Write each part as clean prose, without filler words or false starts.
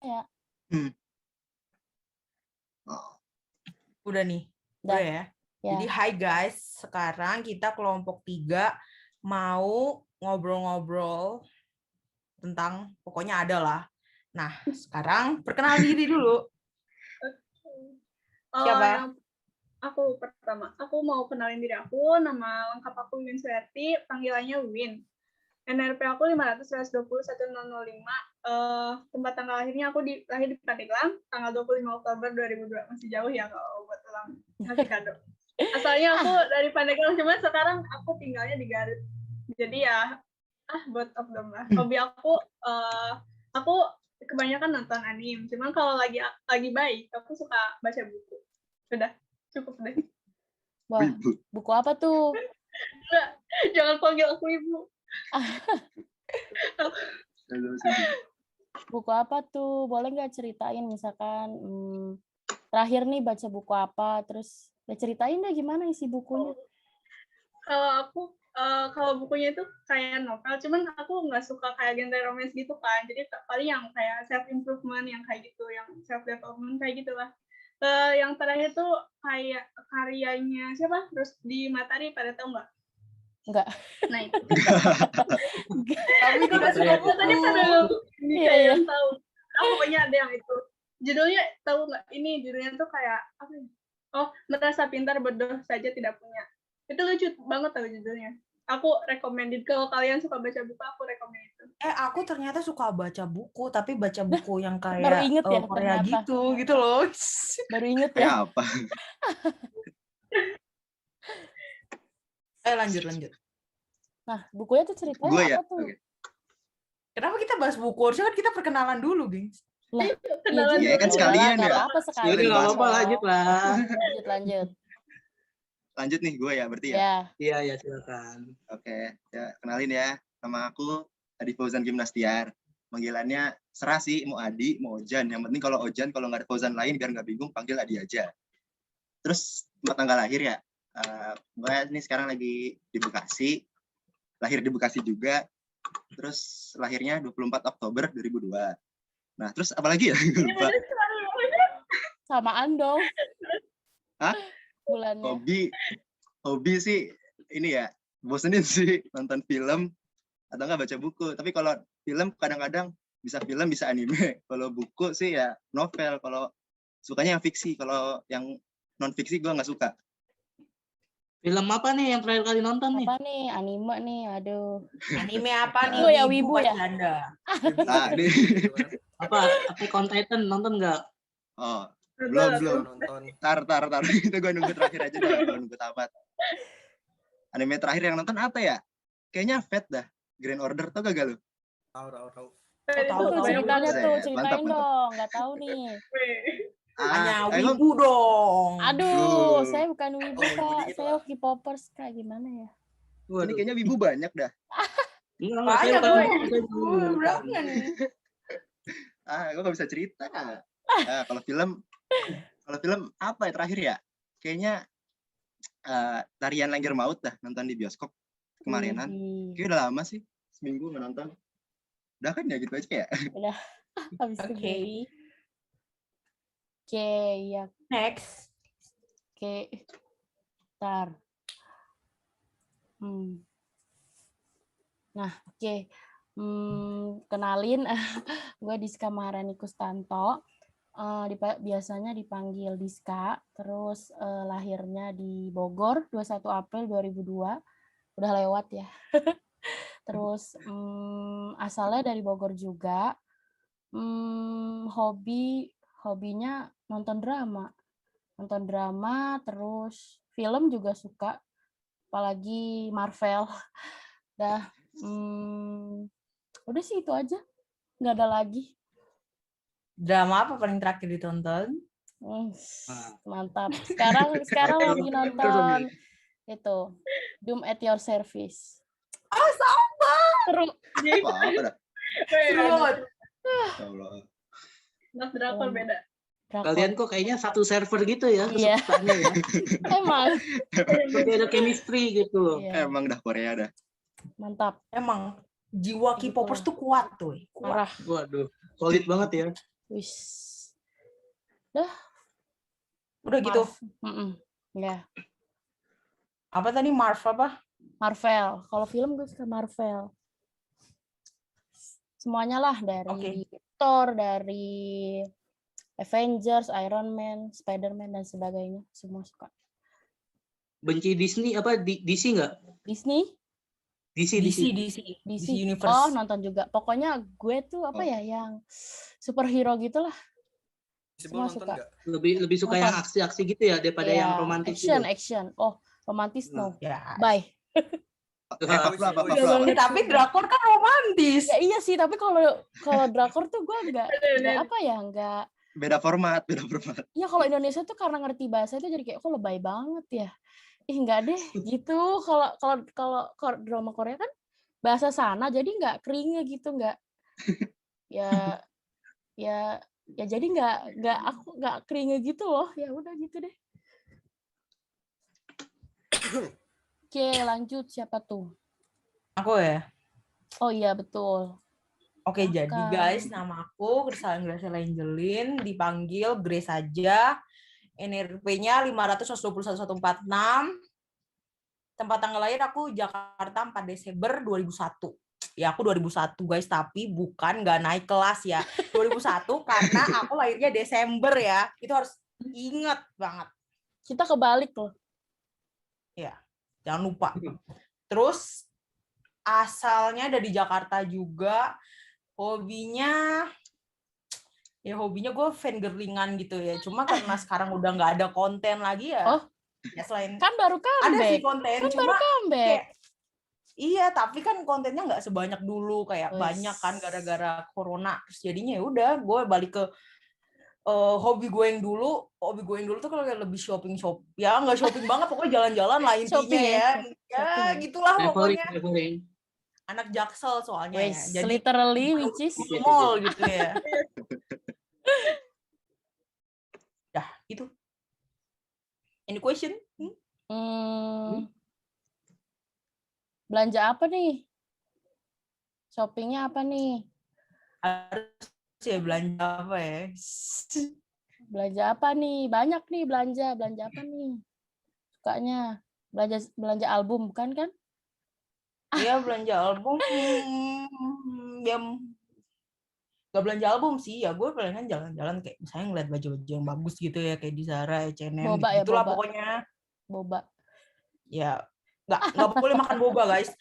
ya. Udah nih. Udah. Udah ya. Jadi hai guys, sekarang kita kelompok 3 mau ngobrol-ngobrol tentang pokoknya ada lah. Nah, sekarang perkenalan diri dulu. Siapa? Aku pertama. Aku mau kenalin diri aku. Nama lengkap aku Win Suherti, panggilannya Win. NRP aku 500-120-1005. Tempat tanggal lahirnya aku lahir di Pandeglang, tanggal 25 Oktober 2002. Masih jauh ya kalau buat ulang ngasih kado. Asalnya aku dari Pandeglang, cuma sekarang aku tinggalnya di Garut. Jadi ya, both of them lah. Hobi aku kebanyakan nonton anime. Cuman kalau lagi baik, aku suka baca buku. Sudah, cukup deh. Wah, buku apa tuh? Jangan panggil aku ibu. Buku apa tuh? Boleh nggak ceritain misalkan terakhir nih baca buku apa, terus ceritain deh gimana isi bukunya. Kalau bukunya itu kayak novel, cuman aku nggak suka kayak genre romance gitu kan, jadi paling yang kayak self improvement yang kayak gitu, yang self development kayak gitulah. Yang terakhir tuh kayak karyanya siapa? Terus di Matahari, pada tahu nggak? Enggak. Nah itu. Kami tidak suka buku. Tadi pada yang tahu. Pokoknya ada yang itu. Judulnya tahu nggak? Ini judulnya tuh kayak apa? Oh, merasa pintar bodoh saja tidak punya. Itu lucu banget tahu judulnya. Aku recommended, kalau kalian suka baca buku, aku recommend itu. Aku ternyata suka baca buku, tapi baca buku yang kayak baru inget ya, Korea ternyata. gitu loh. Baru inget kayak ya. apa? Lanjut. Nah, bukunya tuh ceritanya apa tuh? Okay. Kenapa kita bahas buku? Harusnya kan kita perkenalan dulu, gengs. Lah, kenalan ya kan sekalian ya. Gak apa-apa sekalian. Nggak apa-apa, lanjut lah. Lanjut. Lanjut nih gue ya berarti ya. Iya silakan. Oke, ya kenalin ya. Nama aku Adi Fauzan Gimnastiar. Panggilannya serah sih, mau Adi, mau Ojan. Yang penting kalau Ojan, kalau nggak ada Fauzan lain biar nggak bingung, panggil Adi aja. Terus tempat tanggal lahir ya. Gue ini sekarang lagi di Bekasi. Lahir di Bekasi juga. Terus lahirnya 24 Oktober 2002. Nah, terus apa lagi ya? Lupa. Samaan dong. Hah? Bulannya. Hobi sih ini ya, bosenin sih nonton film atau enggak baca buku. Tapi kalau film kadang-kadang bisa film, bisa anime. Kalau buku sih ya novel. Kalau sukanya yang fiksi, kalau yang non fiksi gue nggak suka. Film apa nih yang terakhir kali nonton nih? Apa nih? Anime nih, aduh. Anime apa nih? Gue ya wibu ya. Nah, nih. Apa Attack on Titan nonton nggak? Oh, belum nonton. Tar. Itu gue nunggu terakhir aja dah, gue nunggu tamat. Anime terakhir yang nonton apa ya? Kayaknya Fate dah. Grand Order, tau gak lu? Tahu. Ceritanya tuh, ceritain mantap. dong. Nggak tahu nih. Hanya wibu dong. Aduh, saya bukan wibu, Kak. Saya K-popers, Kak. Gimana ya? Ini kayaknya wibu banyak dah. Enggak, Berapa nih? Gue gak bisa cerita. Kalau film apa ya terakhir ya? Kayaknya Tarian Lengger Maut dah, nonton di bioskop kemarinan. Kayaknya udah lama sih, seminggu nggak nonton. Udah kan ya gitu aja ya. Udah. Habis itu. Oke, ya. Next. Oke. Ntar. Nah, oke. Kenalin, gue Diska Maharani Kustanto. Biasanya dipanggil Diska. Terus lahirnya di Bogor, 21 April 2002. Udah lewat ya. Terus asalnya dari Bogor juga. Hobinya nonton drama, terus film juga suka, apalagi Marvel. Udah sih itu aja, nggak ada lagi. Drama apa paling terakhir ditonton? Mantap. Sekarang lagi nonton itu Doom at Your Service. Sama. Seru. Apa dah? Seru banget. Mas drakor beda. Kalian kok kayaknya satu server gitu ya kesukaannya ya. Emang. Seperti ada chemistry gitu loh. Iya. Emang dah Korea dah. Mantap. Emang jiwa K-popers tuh kuat tuh. Parah. Waduh, solid banget ya. Wis. Udah gitu. Ya, Apa tadi apa? Marvel. Kalau film gue suka Marvel. Semuanya lah, dari Thor, dari Avengers, Iron Man, Spider-Man dan sebagainya, semua suka. Benci Disney apa DC nggak? Disney? DC Universe. Oh, nonton juga. Pokoknya gue tuh apa ya, yang superhero gitulah. Semua suka. Lebih suka yang aksi-aksi gitu ya daripada yang romantis action. Oh, romantis no. Ya. Bye. Tapi drakor kan romantis. Ya iya sih, tapi kalau drakor tuh gue enggak beda format. Iya, kalau Indonesia tuh karena ngerti bahasa itu jadi kayak kok lebay banget ya. Enggak deh gitu. Kalau drama Korea kan bahasa sana jadi enggak keringnya gitu, enggak. Ya jadi aku enggak keringnya gitu loh. Ya udah gitu deh. Oke, lanjut. Siapa tuh? Aku ya. Oh iya, betul. Oke, jadi guys, nama aku Kristalina Graciela Angelin, dipanggil Grace saja. NRP-nya 500-121-146. Tempat tanggal lahir aku Jakarta 4 Desember 2001. Ya, aku 2001 guys, tapi bukan nggak naik kelas ya. 2001 karena aku lahirnya Desember ya. Itu harus ingat banget. Kita kebalik loh. Ya, jangan lupa. Terus asalnya dari Jakarta juga. Hobinya gue fangirlingan gitu ya. Cuma karena sekarang udah nggak ada konten lagi ya. Oh, ya selain kan baru comeback. ada sih konten, kan cuma baru comeback. Kayak, iya, tapi kan kontennya nggak sebanyak dulu, kayak banyak kan gara-gara corona. Terus jadinya ya udah, gue balik ke hobi gue yang dulu. Hobi gue yang dulu tuh kalau lebih shopping. Ya nggak shopping banget, pokoknya jalan-jalan lah intinya shopping, ya. Ya gitulah pokoknya. Traveling. Anak Jaksel soalnya ya. Jadi literally which is mall gitu ya. Dah, itu. Any question? Belanja apa nih? Shoppingnya apa nih? Harus ya belanja apa ya? Belanja apa nih? Banyak nih belanja apa nih? Sukanya belanja album, bukan kan? Iya, belanja album. Ya nggak belanja album sih ya, gue palingan jalan-jalan kayak misalnya ngeliat baju-baju yang bagus gitu ya, kayak di Zara, H&M, gitulah pokoknya. Boba. Ya nggak boleh makan boba guys,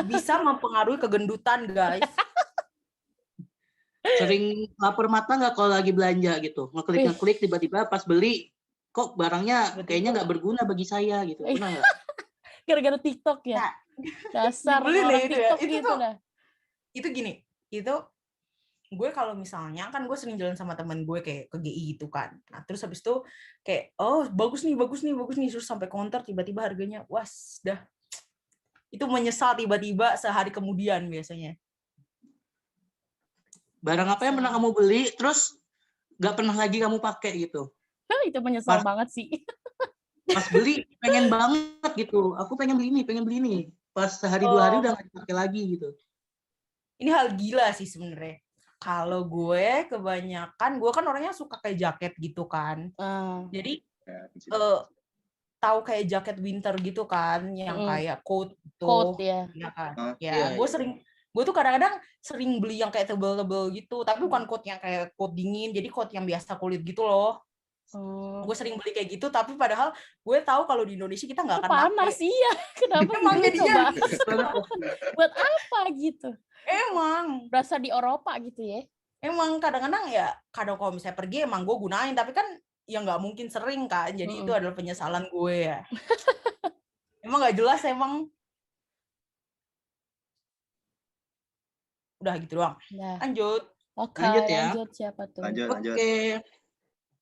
bisa mempengaruhi kegendutan guys. Sering lapar mata nggak kalau lagi belanja gitu, ngeklik tiba-tiba pas beli kok barangnya kayaknya nggak berguna bagi saya gitu, pernah nggak? Gara-gara TikTok ya. Dasar orang TikTok gitu dah. Itu gini, itu gue kalau misalnya kan gue sering jalan sama teman gue kayak ke GI gitu kan. Nah, terus habis itu kayak bagus nih terus sampai counter tiba-tiba harganya dah. Itu menyesal tiba-tiba sehari kemudian biasanya. Barang apa yang pernah kamu beli terus nggak pernah lagi kamu pakai gitu? Itu menyesal banget sih. Pas beli pengen banget gitu. Aku pengen beli ini. Pas sehari 2 hari udah nggak dipakai lagi gitu. Ini hal gila sih sebenarnya. Kalau gue kebanyakan, gue kan orangnya suka kayak jaket gitu kan. Jadi tahu kayak jaket winter gitu kan, yang kayak coat tuh. Ya kan. Gue tuh kadang-kadang sering beli yang kayak tebel-tebel gitu, tapi bukan coat yang kayak coat dingin, jadi coat yang biasa kulit gitu loh. Gue sering beli kayak gitu, tapi padahal gue tahu kalau di Indonesia kita nggak akan panas pakai. Iya, kenapa emang jadinya buat apa gitu? Emang berasa di Eropa gitu ya. Emang kadang-kadang ya, kalau misalnya pergi emang gue gunain, tapi kan ya nggak mungkin sering kan, jadi itu adalah penyesalan gue ya. Emang nggak jelas emang. Udah gitu doang. Nah. Lanjut. Oke, lanjut siapa tuh? Lanjut. Oke.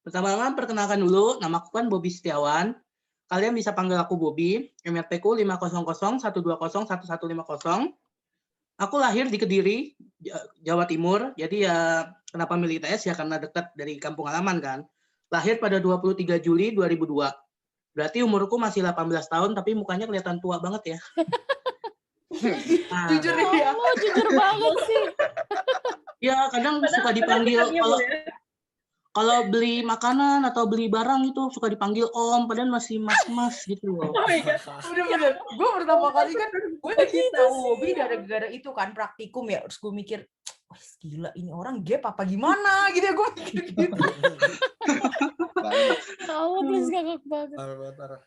Pertama-tama perkenalkan dulu, nama aku kan Bobby Setiawan. Kalian bisa panggil aku Bobby, MRP ku 500-120-1150. Aku lahir di Kediri, Jawa Timur. Jadi ya kenapa milih ITS ya karena dekat dari kampung halaman kan. Lahir pada 23 Juli 2002. Berarti umurku masih 18 tahun tapi mukanya kelihatan tua banget ya. Jujur ya. Jujur banget sih. Ya kadang suka dipanggil kalau beli makanan atau beli barang itu suka dipanggil Om, padahal masih mas-mas gitu loh. Oh my God. Bener-bener. Gue pertama kali kan gue Begitu tahu sih. hobi gara-gara itu kan praktikum ya. Terus gue mikir, wah gila ini orang gap apa gimana gitu ya, gue mikir gitu. Banget. Allah, please ngakak banget. Parah.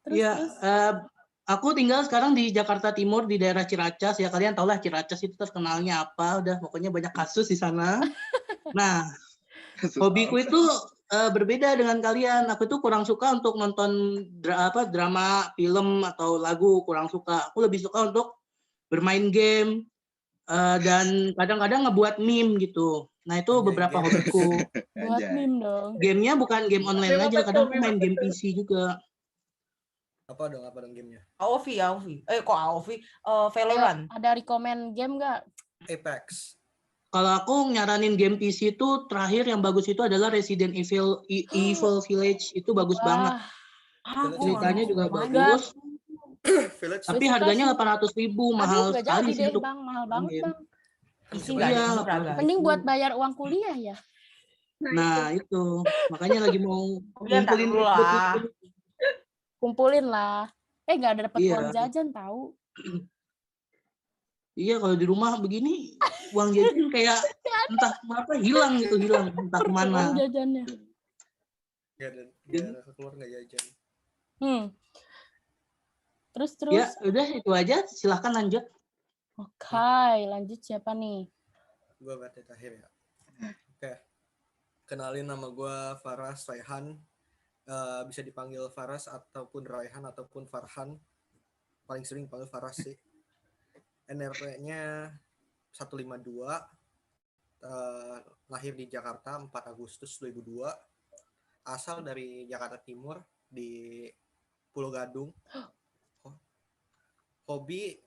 Terus, Iya, terus. aku tinggal sekarang di Jakarta Timur di daerah Ciracas ya, kalian tahu lah Ciracas itu terkenalnya apa, udah pokoknya banyak kasus di sana. Nah, hobiku itu berbeda dengan kalian. Aku itu kurang suka untuk nonton drama, film atau lagu, kurang suka. Aku lebih suka untuk bermain game dan kadang-kadang ngebuat meme gitu. Nah, itu Anjay, beberapa game. hobiku. Buat Anjay. meme dong. Gamenya bukan game online Meme aja, apa kadang tuh, aku meme main apa game tuh? PC juga. Apa dong gamenya? AOV. Kok AOV? Valorant. Ada rekomen game nggak? Apex. Kalau aku nyaranin game PC itu terakhir yang bagus itu adalah Resident Evil Evil Village, itu bagus banget. Ah, Village gue Ceritanya nggak juga main. bagus, Village. tapi suka harganya sih. 800.000, mahal Aduh, nggak sekali jadi sih deh untuk bang, mahal banget game. bang. PC Iya, nggak ada iya, murah guys. Mending buat bayar uang kuliah ya. Nah itu makanya lagi mau Iya, ntar ngumpulin dulu duit buat lah. itu. Kumpulin lah. Nggak ada dapat Iya. uang jajan tahu. Iya, kalau di rumah begini uang jajan kayak entah apa hilang entah Uang kemana. jajannya. Gak ada keluar nggak jajan. Terus. Ya udah itu aja, silahkan lanjut. Oke, lanjut siapa nih? Gue berarti terakhir ya. Oke. Kenalin, nama gue Faras Raihan. Bisa dipanggil Faras ataupun Raihan ataupun Farhan. Paling sering dipanggil Faras sih. NRP-nya 152. Lahir di Jakarta 4 Agustus 2002. Asal dari Jakarta Timur di Pulau Gadung. Hobi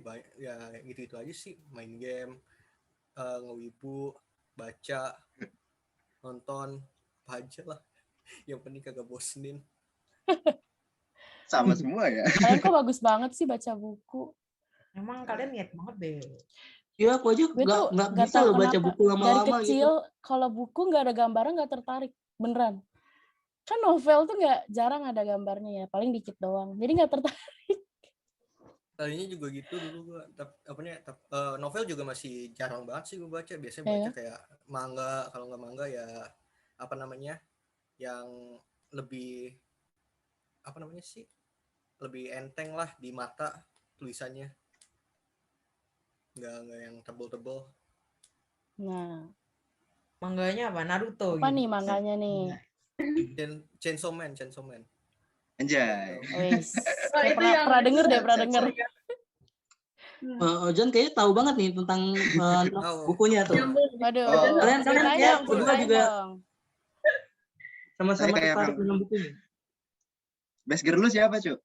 baik ya, gitu aja sih, main game, ngewibu, baca, nonton, apa aja lah, yang penting kagak bosenin. Sama semua ya. Kalian kok bagus banget sih baca buku. Emang kalian niat banget deh. Ya aku aja Gue tuh nggak nggak bisa tahu loh baca kenapa. buku Dari lama-lama kecil gitu. kalau buku nggak ada gambarnya nggak tertarik, beneran. Kan novel tuh jarang ada gambarnya ya, paling dikit doang. Jadi nggak tertarik. Tadinya juga gitu dulu gue, novel juga masih jarang banget sih gue baca. Biasanya baca kayak manga, kalau nggak manga ya apa namanya, yang lebih apa namanya sih, lebih enteng lah di mata tulisannya, nggak yang tebel-tebel. Nah, Mangganya apa? Naruto apa gitu. nih manganya nih? Chainsaw Man. Anjay. Wis. Oh, itu yang Pernah denger deh, pernah set, denger. Ojan kayaknya tahu banget nih tentang bukunya tuh. Nyambung. Waduh, Kalian ceritain ya, dong, berdua ceritain juga dong. sama-sama Saya kayak tertarik orang- dengan bukunya. Best girl lu siapa, Cuk?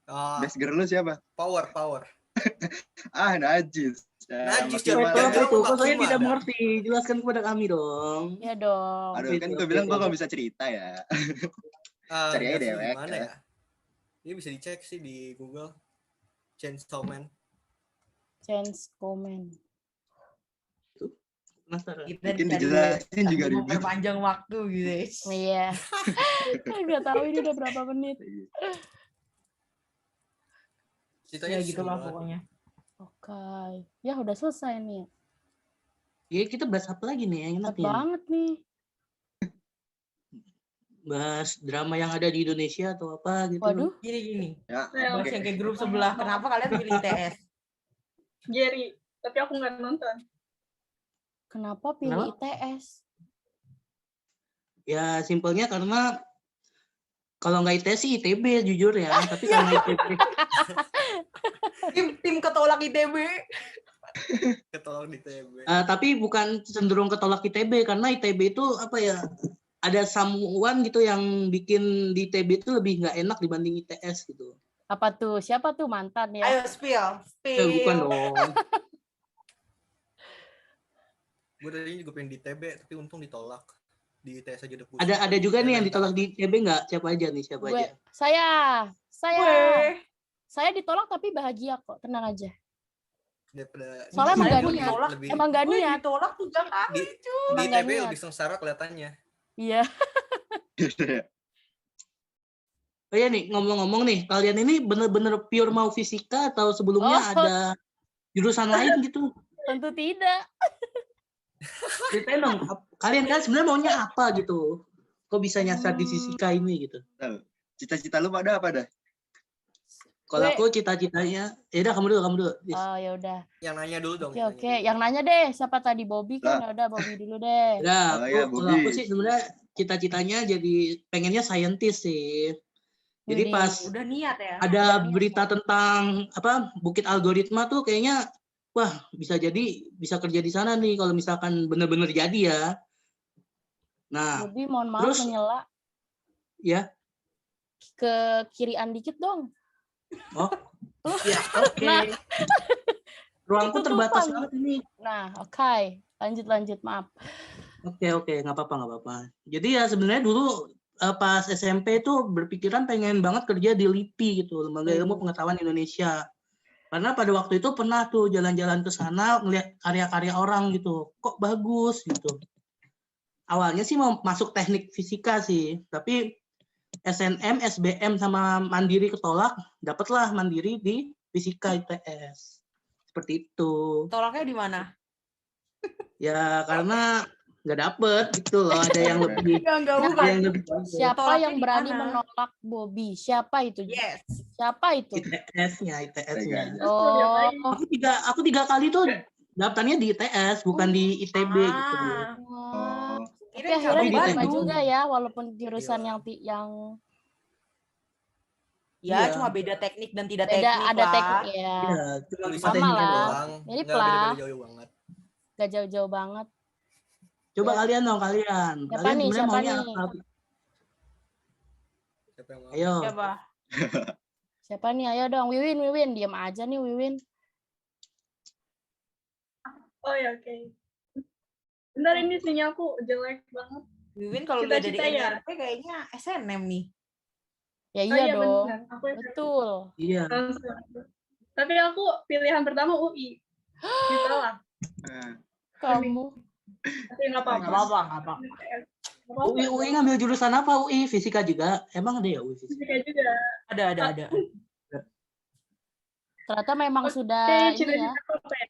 Ah, Best girl lu siapa? power. Najis. Najis, makin jangan marah. jangan Apa tuh? Kok saya gimana? tidak mengerti? Jelaskan kepada kami dong. Ya dong. Aduh, kan Oke, gue bilang gue oke. gak bisa cerita ya. Cari aja Nggak sih, dewek, gimana ya. ya? Ini bisa dicek sih di Google. Chainsaw Man. Chance comment. Penasaran. Kita Mungkin cari dijelasin juga sambil ribet. memperpanjang waktu gitu. Iya. Nggak tahu ini udah berapa menit. Ceritanya Ya gitulah seru banget. pokoknya. Oke. Ya udah selesai nih. Ya kita bahas apa lagi nih yang enak Cepet nih? banget nih. Bahas drama yang ada di Indonesia atau apa gitu. Waduh. Gini. Ya, Bahas oke. yang kayak grup sebelah. Kenapa kalian pilih ITS? Jerry, tapi aku nggak nonton. Kenapa pilih Kenapa? ITS? Ya simpelnya karena kalau nggak ITS sih ITB jujur ya. Tapi karena ITB Tim ketolak ITB. Ketolong di TB. tapi bukan cenderung ketolak ITB karena ITB itu apa ya? Ada someone gitu yang bikin di ITB itu lebih nggak enak dibanding ITS gitu. Apa tuh? Siapa tuh mantan ya? Ayo spill. Bukan dong. Gue tadinya juga pengen di TB, tapi untung ditolak. Di ITS aja udah pusing. Ada juga nih yang Elemental. ditolak di ITB nggak? Siapa aja nih? Siapa Gue. aja? Saya. Gue. Saya ditolak tapi bahagia kok. Tenang aja. daripada Soalnya emang Saya gak gue niat. ditolak, Emang gak gue niat. ditolak 3 kali di cuy. Emang ITB gak niat. lebih sengsara kelihatannya. Iya. Oh iya nih, ngomong-ngomong nih, kalian ini bener-bener pure mau fisika atau sebelumnya Oh. ada jurusan lain gitu? Tentu tidak. Ceritain dong, kalian kan sebenarnya maunya apa gitu? Kok bisa nyasar di fisika ini gitu? Cita-cita lu pada apa dah? Kalau aku cita-citanya, ya udah kamu dulu. Yes. Oh ya udah. Yang nanya dulu dong. Oke. Yang nanya deh, siapa tadi? Bobby kan? Ya udah Bobby dulu deh. Udah, Oh ya, kalau aku Bobby. sih sebenarnya cita-citanya jadi pengennya scientist sih. Jadi Widih. pas Udah niat ya. ada Udah niat, berita tentang apa bukit algoritma tuh kayaknya wah bisa kerja di sana nih kalau misalkan bener-bener jadi ya. Nah, Bobby mohon maaf terus menyela. ya, Ke kirian dikit dong. oh, Lu- ya oke. Nah. Ruangku terbatas Ketutupan. banget ini. Nah, oke. Lanjut, maaf. Oke, nggak apa-apa. Jadi ya sebenarnya dulu pas SMP tuh berpikiran pengen banget kerja di LIPI gitu, Lembaga Ilmu Pengetahuan Indonesia. Karena pada waktu itu pernah tuh jalan-jalan ke sana ngeliat karya-karya orang gitu, kok bagus gitu. Awalnya sih mau masuk teknik fisika sih, tapi SNM, SBM sama Mandiri ketolak, dapatlah Mandiri di fisika ITS. Seperti itu. Tolaknya di mana? Ya karena nggak dapet gitu loh, ada yang lebih Enggak ada bukan. yang lebih bagus. Siapa Tolaknya yang di berani mana? menolak Bobby? Siapa itu? Yes. Siapa itu? ITS-nya. Oh, Aku tiga kali tuh daftarnya di ITS, bukan di ITB gitu. wah. Tapi Kirain akhirnya cabang diterima Bandung. juga ya, walaupun jurusan Iya. yang Ya, Iya. cuma beda teknik dan tidak beda, teknik ada lah. teknik ya. Iya, cuma Tulisan Sama teknik lah. doang. Mirip Nggak lah. beda-beda jauh banget. Gak jauh-jauh banget. Coba Ya. kalian dong, kalian. Siapa Kalian nih, sebenarnya siapa maunya nih? apa? Siapa yang mau? Ayo. Coba. Siapa nih? Ayo dong, Wiwin. Diam aja nih, Wiwin. Oh ya, oke. Bentar, ini sinyalku jelek banget. Wiwin kalau lihat dari Cita-cita ya? NRP kayaknya SNM nih. Ya Oh iya iya dong. benar. Aku Betul. Iya. Tapi aku pilihan pertama UI. Ditolak. Kamu. Tapi nggak Nggak apa-apa. apa-apa. UI ngambil jurusan apa? UI fisika juga. Emang ada ya UI fisika? Fisika juga. Ada. Ternyata memang Oke, sudah ini ya. cita-cita aku apa ya?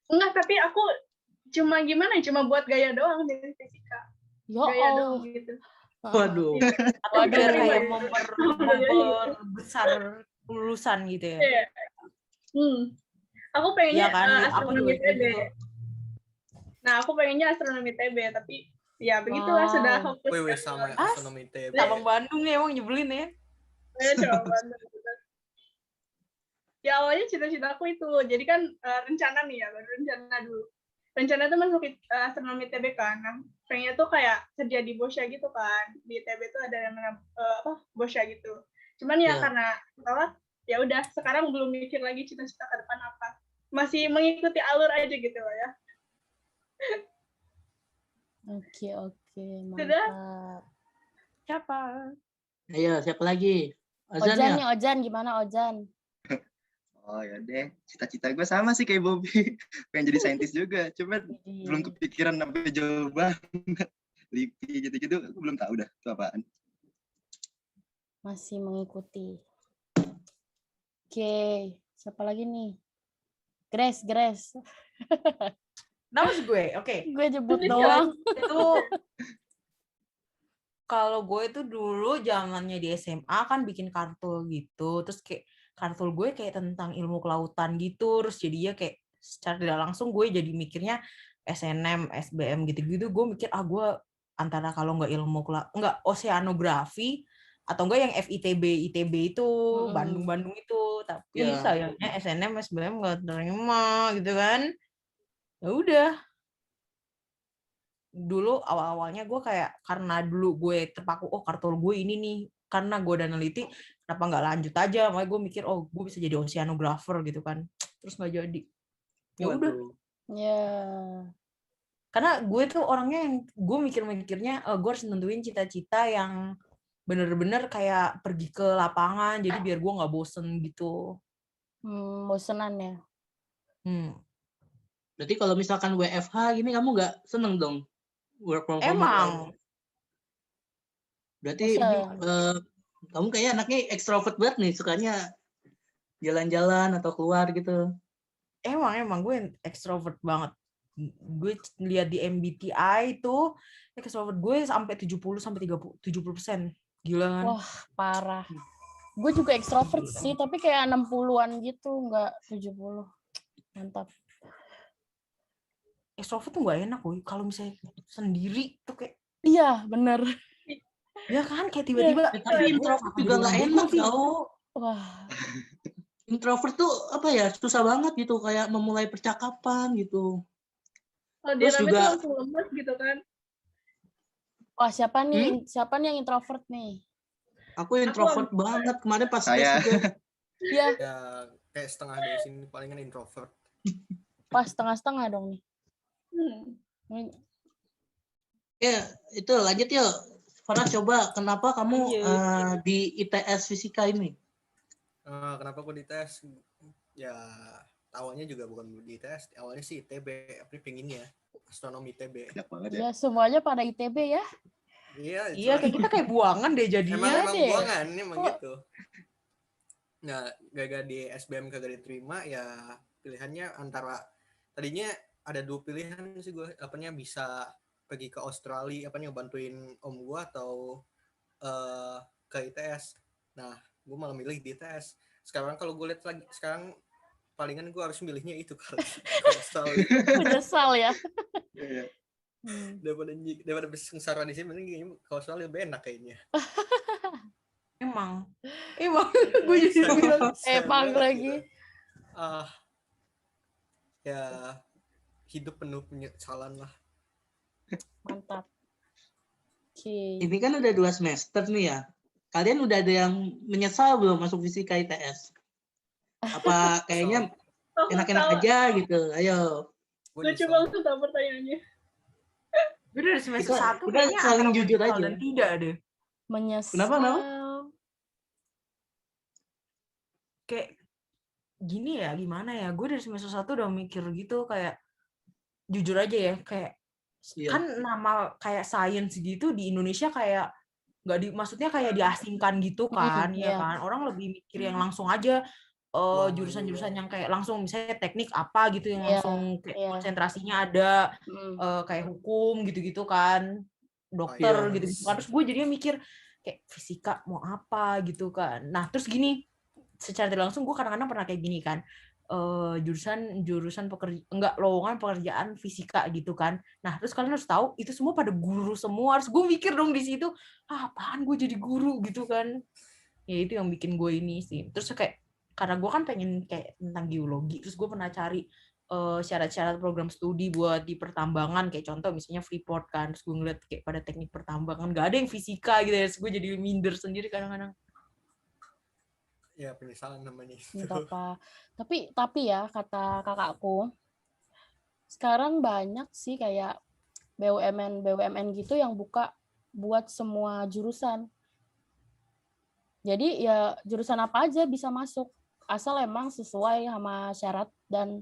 Enggak, tapi aku cuma gimana ya? Cuma buat gaya doang dari fisika. Ya Gaya Allah. doang gitu. Waduh. Atau biar Waduh. kayak memperbesar lulusan gitu ya. Iya. Aku pengennya Iya kan, aku astronomi juga TB. gitu. Nah, aku pengennya astronomi TB, tapi ya begitulah Wow. sudah fokus. Wih, sama astronomi TB. Cabang Bandung nih emang nyebelin ya. Ya, coba. Ya awalnya cita-cita aku itu, jadi kan rencana nih ya, baru rencana dulu. Rencana itu masuk astronomi TB kan, nah pengennya tuh kayak kerja di Boscha gitu kan, di TB tuh ada yang namanya Boscha gitu. Cuman ya karena salah, ya udah sekarang belum mikir lagi cita-cita ke depan apa, masih mengikuti alur aja gitu loh ya. Oke, Sudah? mantap. Siapa? Ayo, siapa lagi? Ozan Ojan ya? nih, Ojan. Gimana Ojan? Oh ya deh, cita-cita gue sama sih kayak Bobby. Pengen jadi saintis juga, cuma belum kepikiran sampai jauh banget. LIPI gitu-gitu, aku belum tahu dah itu apaan. Masih mengikuti. Oke, siapa lagi nih? Grace. Nama gue, oke. Gue jebut doang. Itu kalau gue itu dulu zamannya di SMA kan bikin kartul gitu, terus kayak kartul gue kayak tentang ilmu kelautan gitu, terus jadinya kayak secara tidak langsung gue jadi mikirnya SNM, SBM gitu-gitu, gue mikir gue antara kalau nggak nggak oceanografi atau enggak yang ITB itu Bandung itu, tapi sayangnya SNM, SBM nggak terima gitu kan. Ya udah, dulu awal-awalnya gue kayak karena dulu gue terpaku kartul gue ini nih, karena gue udah neliti kenapa nggak lanjut aja, makanya gue mikir gue bisa jadi oceanographer gitu kan, terus nggak jadi. Ya udah. Ya. Karena gue tuh orangnya yang gue mikirnya gue harus nentuin cita-cita yang bener-bener kayak pergi ke lapangan, jadi biar gue nggak bosen gitu. Bosenan ya. Berarti kalau misalkan WFH gini kamu nggak seneng dong work from home? Emang. Berarti kamu kayak anaknya ekstrovert banget nih, sukanya jalan-jalan atau keluar gitu. Emang gue ekstrovert banget. Gue lihat di MBTI itu ekstrovert gue sampai 70% gila kan. Wah, parah. Gue juga ekstrovert sih, tapi kayak 60-an gitu, nggak 70. Mantap. Ekstrovert tuh gak enak woy. Kalau misalnya sendiri tuh kayak Iya, bener. ya kan kayak tiba-tiba Tapi introvert juga nggak enak tau. Wah, Introvert tuh apa ya, susah banget gitu kayak memulai percakapan gitu. Kalau dia Terus rame juga tuh langsung lemes gitu kan. wah siapa nih? Siapa nih yang introvert nih? aku introvert banget kemarin pas Saya. tes juga. Iya, Ya kayak setengah dari sini palingan introvert. pas setengah-setengah dong nih. Ya itu lanjut yuk. Farah, coba kenapa kamu di ITS Fisika ini? Kenapa aku dites? Ya awalnya juga bukan di ITS, awalnya sih ITB, tapi pengennya astronomi ITB. Banyak banget ya. Ya semuanya pada ITB ya. Iya kayak kita kayak buangan deh jadinya. Emang deh. buangan, emang gitu. Nah, gagal di SBM kagak diterima, ya pilihannya antara tadinya ada 2 pilihan sih gue, apanya bisa pergi ke Australia, apanya bantuin om gue atau ke ITS. Nah, gue malah milih di ITS. Sekarang kalau gue lihat lagi, sekarang palingan gue harus milihnya itu kali ke Australia. Menyesal ya. Daripada sengsara di sini, mending ke Australia lebih enak kayaknya. Emang gue jadi bilang Emang lagi. Ya hidup penuh penyesalan lah. Mantap. Oke. Ini kan udah 2 semester nih ya. Kalian udah ada yang menyesal belum masuk Fisika ITS? Apa kayaknya enak-enak aja gitu? Ayo. Lucu banget tau pertanyaannya. gue dari semester 1 kita kayaknya saling antara jujur menyesal aja. dan tidak deh. Menyesal. Kenapa? Kayak gini ya, gimana ya, gue dari semester 1 udah mikir gitu, kayak jujur aja ya, kayak kan nama kayak sains gitu di Indonesia kayak nggak maksudnya kayak diasingkan gitu kan, ya kan, orang lebih mikir yang langsung aja jurusan-jurusan yang kayak langsung misalnya teknik apa gitu yang langsung kayak konsentrasinya ada kayak hukum gitu-gitu kan, dokter gitu-gitu kan. Terus gue jadinya mikir kayak fisika mau apa gitu kan. Nah terus gini, secara tidak langsung gue kadang-kadang pernah kayak gini kan, jurusan lowongan pekerjaan fisika gitu kan. Nah terus kalian harus tahu itu semua pada guru semua, harus gue mikir dong di situ, apaan gue jadi guru gitu kan. Ya itu yang bikin gue ini sih. Terus kayak karena gue kan pengen kayak tentang geologi, terus gue pernah cari syarat-syarat program studi buat di pertambangan, kayak contoh misalnya Freeport kan, terus gue ngeliat kayak pada teknik pertambangan nggak ada yang fisika gitu ya, terus gue jadi minder sendiri kadang-kadang. Ya penyesalan namanya itu. Apa. Tapi ya kata kakakku, sekarang banyak sih kayak BUMN gitu yang buka buat semua jurusan. Jadi ya jurusan apa aja bisa masuk, asal emang sesuai sama syarat dan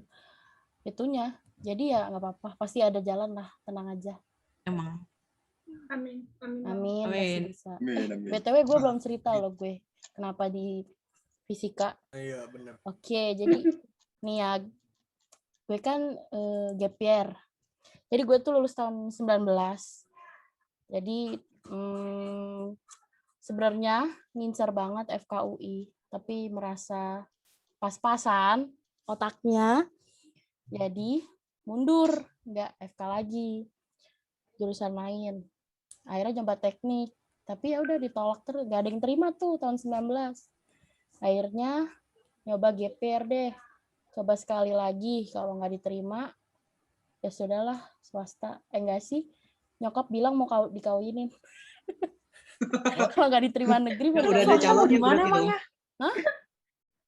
itunya. Jadi ya nggak apa-apa, pasti ada jalan lah, tenang aja. Emang. Amin. Pasti bisa. Amin. BTW gue belum cerita loh gue kenapa di fisika. Iya benar. Oke, jadi nih ya, gue kan gap year. Jadi gue tuh lulus tahun 19. Jadi sebenarnya ngincar banget FKUI, tapi merasa pas-pasan otaknya, jadi mundur, nggak FK lagi, jurusan lain. Akhirnya coba teknik, tapi ya udah ditolak terus, nggak ada yang terima tuh tahun 19. Akhirnya nyoba GPR deh, coba sekali lagi, kalau nggak diterima ya sudahlah swasta. Enggak sih, nyokap bilang mau dikawinin. Kalau nggak diterima negeri udah ada calonnya di mana emangnya? Hah?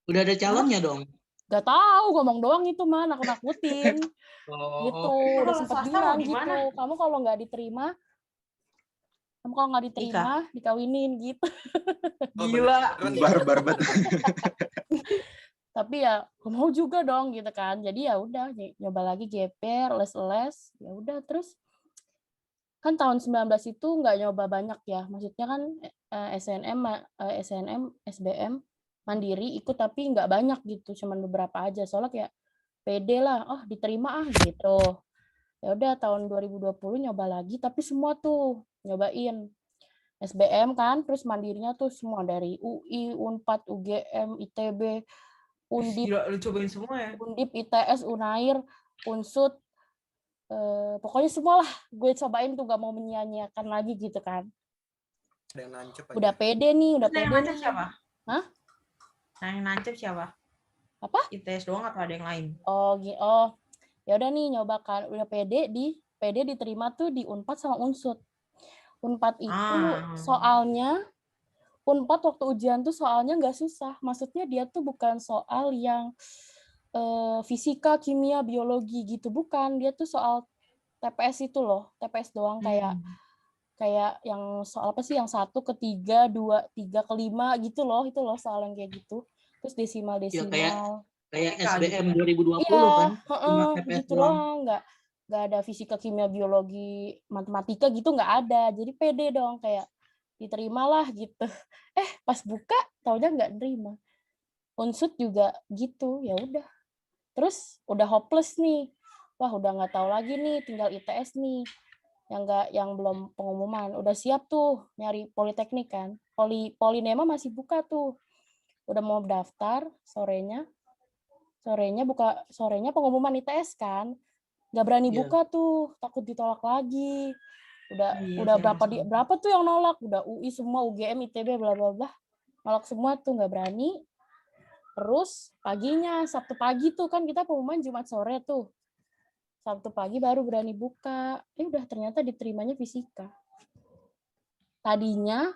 Udah ada calonnya dong. Gak tahu, ngomong doang itu mah, nakut-nakutin. Gitu, udah sempat bilang gitu. Kamu kalau nggak diterima, dikawinin gitu. Gila. Barbar banget. Tapi ya mau juga dong gitu kan. Jadi ya udah nyoba lagi GPR, les, ya udah terus kan tahun 19 itu nggak nyoba banyak ya. Maksudnya kan SNM, SBM mandiri ikut tapi nggak banyak gitu, cuman beberapa aja. Soalnya kayak pede lah, oh diterima gitu. Ya udah tahun 2020 nyoba lagi tapi semua tuh nyobain SBM kan, terus mandirinya tuh semua dari UI, Unpad, UGM, ITB, Undip, Gila, lu cobain semua ya? Undip, ITS, Unair, Unsud, pokoknya semua lah gue cobain tuh, gak mau menyia-nyiakan lagi gitu kan. Ada yang nancep aja. Udah pede nih, udah Terus yang pede nancep nih. siapa? Hah? Yang nancep siapa? Apa? ITS doang atau ada yang lain? Oh, ya udah nih nyoba kan, udah pede diterima tuh di Unpad sama Unsud. Unpad itu soalnya Unpad waktu ujian tuh soalnya nggak susah. Maksudnya dia tuh bukan soal yang fisika, kimia, biologi gitu, bukan. Dia tuh soal TPS itu loh, TPS doang, kayak yang soal apa sih, yang 1 ke 3, 2, 3 ke 5 gitu loh, itu loh soal yang kayak gitu. Terus desimal. Ya kayak SBM 2020 Iya, kan, cuma TPS gitu doang. doang, nggak ada fisika, kimia, biologi, matematika gitu, nggak ada. Jadi pede dong, kayak diterimalah gitu. Pas buka taunya nggak nerima. Unsud juga gitu, ya udah. Terus udah hopeless nih. Wah, udah nggak tahu lagi nih, tinggal ITS nih. Yang belum pengumuman. Udah siap tuh nyari politeknik kan. Polinema masih buka tuh. Udah mau daftar sorenya pengumuman ITS kan. Nggak berani buka tuh, takut ditolak lagi. Udah berapa tuh yang nolak? Udah UI semua, UGM, ITB, bla bla bla. Nolak semua tuh, nggak berani. Terus paginya, Sabtu pagi tuh kan kita pengumuman Jumat sore tuh. Sabtu pagi baru berani buka. Udah ternyata diterimanya fisika. Tadinya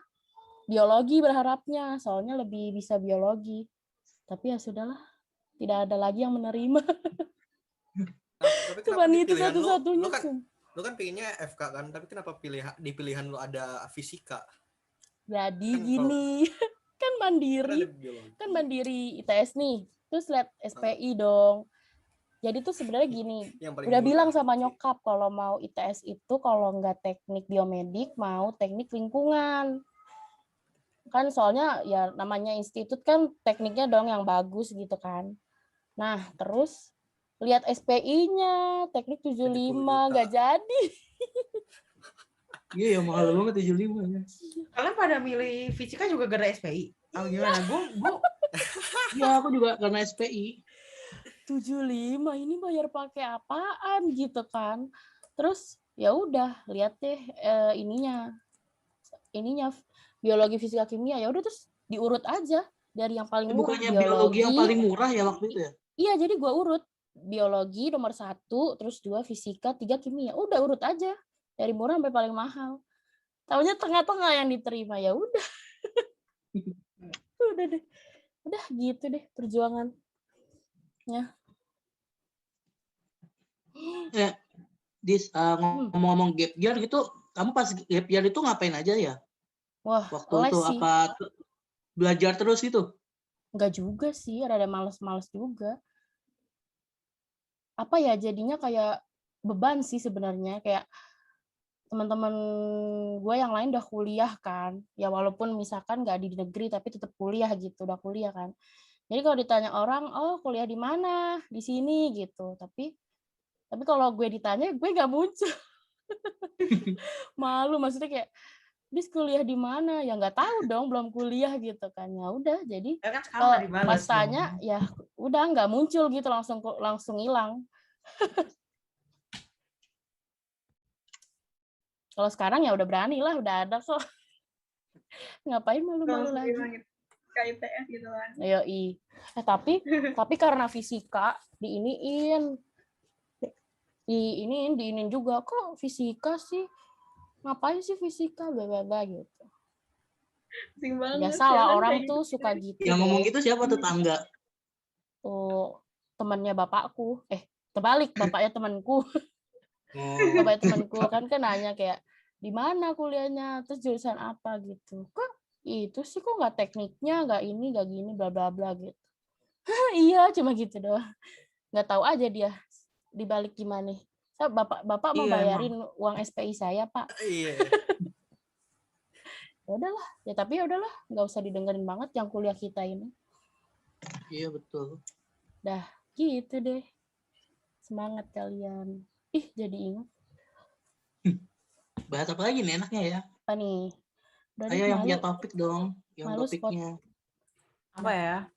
biologi berharapnya, soalnya lebih bisa biologi. Tapi ya sudahlah, tidak ada lagi yang menerima. Tapi Cuman kenapa itu pilihan satu-satunya. Lu kan pengennya FK kan, tapi kenapa di pilihan lu ada fisika? Jadi Kan gini, kan mandiri ITS nih, terus lihat SPI dong. Jadi tuh sebenarnya gini, udah bilang sama nyokap kalau mau ITS itu kalau nggak teknik biomedik, mau teknik lingkungan. Kan soalnya ya namanya institut kan tekniknya dong yang bagus gitu kan. Nah, terus lihat SPI-nya, teknik 75, nggak jadi. Iya, mahal banget 75 ya. Kalian pada milih fisika juga gara SPI? Oh, gimana? Gue Iya, aku juga karena SPI. 75 ini bayar pakai apaan gitu kan. Terus ya udah lihat deh ininya biologi, fisika, kimia, ya udah terus diurut aja dari yang paling murah. Bukannya biologi yang paling murah ya waktu itu ya? Iya, jadi gue urut biologi nomor 1, terus 2 fisika, 3 kimia. Udah urut aja dari murah sampai paling mahal. Taunya tengah-tengah yang diterima, ya udah. Udah deh. Udah gitu deh perjuangannya. Ya, ngomong-ngomong gap year gitu, kamu pas gap year itu ngapain aja ya? Wah, waktu itu sih. Apa belajar terus gitu? Enggak juga sih, ada males-males juga. Apa ya, jadinya kayak beban sih sebenarnya, kayak teman-teman gue yang lain udah kuliah kan, ya walaupun misalkan nggak di negeri tapi tetap kuliah gitu, udah kuliah kan. Jadi kalau ditanya orang, oh kuliah di mana, di sini gitu, tapi kalau gue ditanya gue nggak muncul. Malu, maksudnya kayak bis kuliah di mana, ya nggak tahu dong, belum kuliah gitu kan. Ya udah, jadi kalau pas tanya ya udah nggak muncul gitu, langsung hilang. Kalau sekarang ya udah berani lah, udah ada kok. Ngapain malu-malu lagi? Kayak ITS gitu kan. Yoi. Tapi karena fisika diiniin juga, kok fisika sih? Ngapain sih fisika? Bla gitu. Biasalah orang tuh suka gitu. Yang ngomong gitu siapa? Tetangga? Oh, temannya bapakku. Terbalik, bapaknya temanku. Bapaknya temanku kan nanya kayak, di mana kuliahnya, terus jurusan apa gitu. Kok itu sih, kok nggak tekniknya, nggak ini, nggak gini, bla bla bla gitu. Iya, cuma gitu doang. Nggak tahu aja dia dibalik gimana. Bapak mau Iya, bayarin uang SPI saya, Pak. Iya. Ya udahlah, ya tapi ya udahlah, nggak usah didengerin banget yang kuliah kita ini. Iya betul. Dah, gitu deh. Semangat kalian. Ih, jadi ingat. Bahas apa lagi nih enaknya ya? Apa nih? Udah deh, Ayo yang punya malu. topik dong, yang Malu, Spot. topiknya. Apa ya?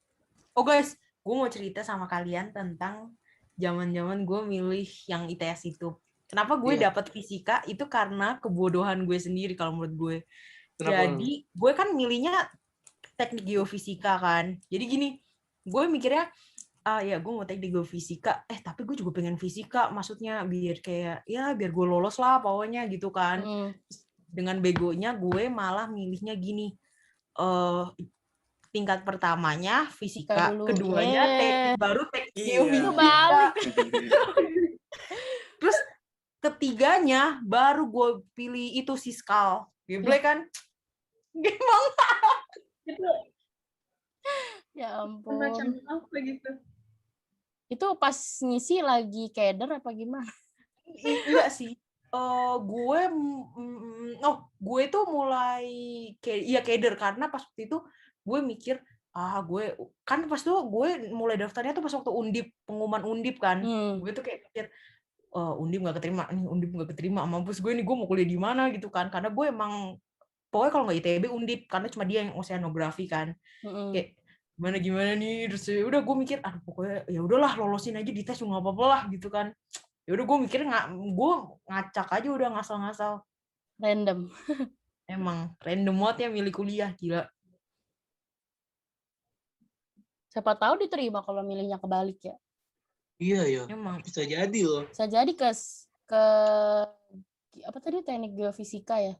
Oh guys, gue mau cerita sama kalian tentang zaman-zaman gue milih yang ITS itu. Kenapa gue Iya. dapat fisika itu karena kebodohan gue sendiri kalau menurut gue. Kenapa? Jadi gue kan milihnya teknik geofisika kan. Jadi gini, gue mikirnya ya gue mau teknik geofisika. Tapi gue juga pengen fisika, maksudnya biar kayak ya biar gue lolos lah pokoknya gitu kan. Dengan begonya gue malah milihnya gini. Tingkat pertamanya fisika, dulu. keduanya baru teknik Iya. geofisika. Terus ketiganya baru gue pilih itu Siskal. Geblek kan? Gimana? Itu Ya semacam ampun. apa gitu? Itu pas ngisi lagi keder apa gimana? Enggak sih. Gue tuh mulai keder karena pas waktu itu gue mikir gue kan pas tuh gue mulai daftarnya tuh pas waktu undip, pengumuman undip kan. Gue tuh kayak pikir undip nggak keterima, mampus gue nih, gue mau kuliah di mana gitu kan, karena gue emang pokoknya kalau nggak ITB undip karena cuma dia yang oceanografi kan. Kayak gimana nih, terus udah gue mikir pokoknya ya udahlah lolosin aja di tes nggak apa-apa lah gitu kan. Ya udah gue mikir gue ngacak aja, udah ngasal-ngasal. Random. Emang random banget ya milih kuliah, gila. Siapa tahu diterima kalau milihnya kebalik ya. Iya ya. Emang Bisa jadi loh. Bisa jadi ke apa tadi, teknik geofisika ya?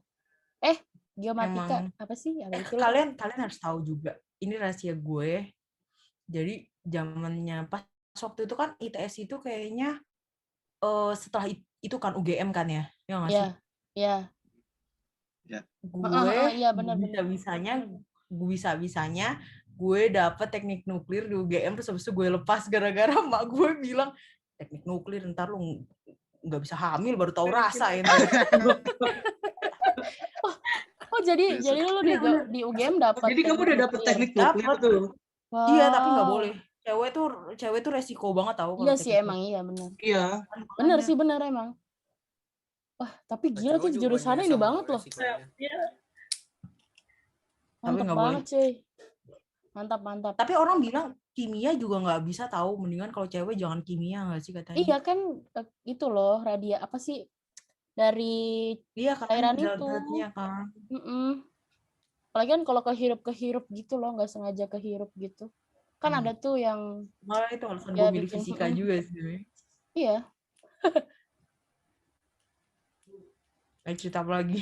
Geomatika emang apa sih? kalian harus tahu juga. Ini rahasia gue. Jadi zamannya pas waktu itu kan ITS itu kayaknya setelah itu kan UGM kan ya? Ya nggak sih? Iya. Gue Iya, benar. bisa-bisanya gue dapet teknik nuklir di UGM, terus habis itu gue lepas gara-gara mak gue bilang teknik nuklir ntar lu nggak bisa hamil baru tahu rasa ya. Jadi lu di UGM dapat. Jadi kamu udah dapet teknik nuklir tuh. Wow. Iya, tapi nggak boleh. Cewek tuh resiko banget tahu. Iya sih, emang iya benar. Iya. Benar sih, benar emang. Wah, tapi gila tuh jurusannya ini banget loh. Iya. Mantap banget sih. Mantap. Tapi orang bilang kimia juga nggak bisa tahu, mendingan kalau cewek jangan kimia nggak sih katanya? Iya kan, itu loh apa sih dari cairan itu. Kan. Apalagi kan kalau kehirup gitu loh, nggak sengaja kehirup gitu. Kan ada tuh yang malah itu alasan gue milih fisika juga sih. Iya. Cerita apa lagi?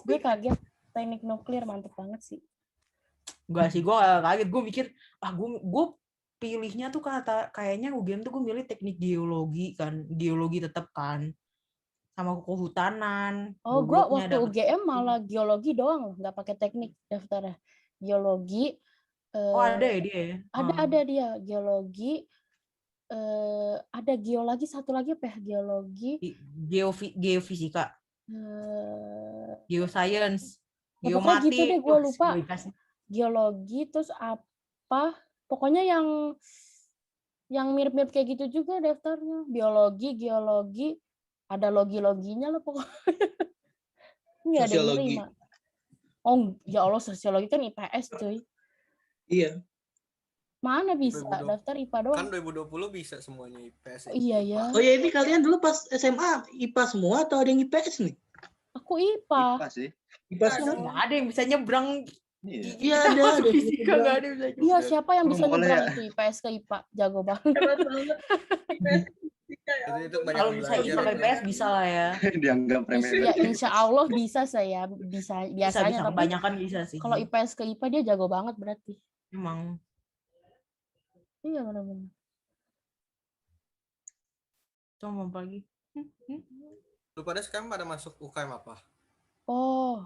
Gue kaget. Teknik nuklir mantep banget sih. Enggak sih, gue kaget. Gue mikir, gue pilihnya tuh kayaknya UGM tuh gue milih teknik geologi kan. Geologi tetap kan. Sama kehutanan. Oh, gue waktu UGM malah geologi doang loh. Nggak pakai teknik daftarnya. Geologi. Ada ya dia ya? Ada dia. Geologi. Ada geologi, satu lagi apa ya? Geologi. Geofisika. Geoscience. Pokoknya gitu deh, gue lupa. Geologi, terus apa? Pokoknya yang mirip-mirip kayak gitu juga daftarnya. Biologi, geologi, ada loginya lah pokoknya. Nggak ada yang terima. Oh, ya Allah, sosiologi kan IPS, cuy. Iya. Mana bisa daftar IPA doang? Kan 2020 bisa semuanya IPS. Iya ya. Oh ya, ini kalian dulu pas SMA IPA semua atau ada yang IPS nih? Aku IPA. IPA sih. IPA semua. Nggak ada yang bisa nyebrang. Iya, ada. Fisika nggak ada yang bisa nyebrang. Iya, siapa yang bisa nyebrang itu IPS ke IPA? Jago banget. Hebat banget. Itu banyak kalau bisa IPA IPS bisa lah ya. Dianggap remeh. Ya, insya Allah bisa saya. Biasanya. Bisa kebanyakan bisa sih. Kalau IPS ke IPA dia jago banget berarti. Emang. Iya, benar-benar. Coba lagi. Lu pada sekarang pada masuk UKM apa? Oh,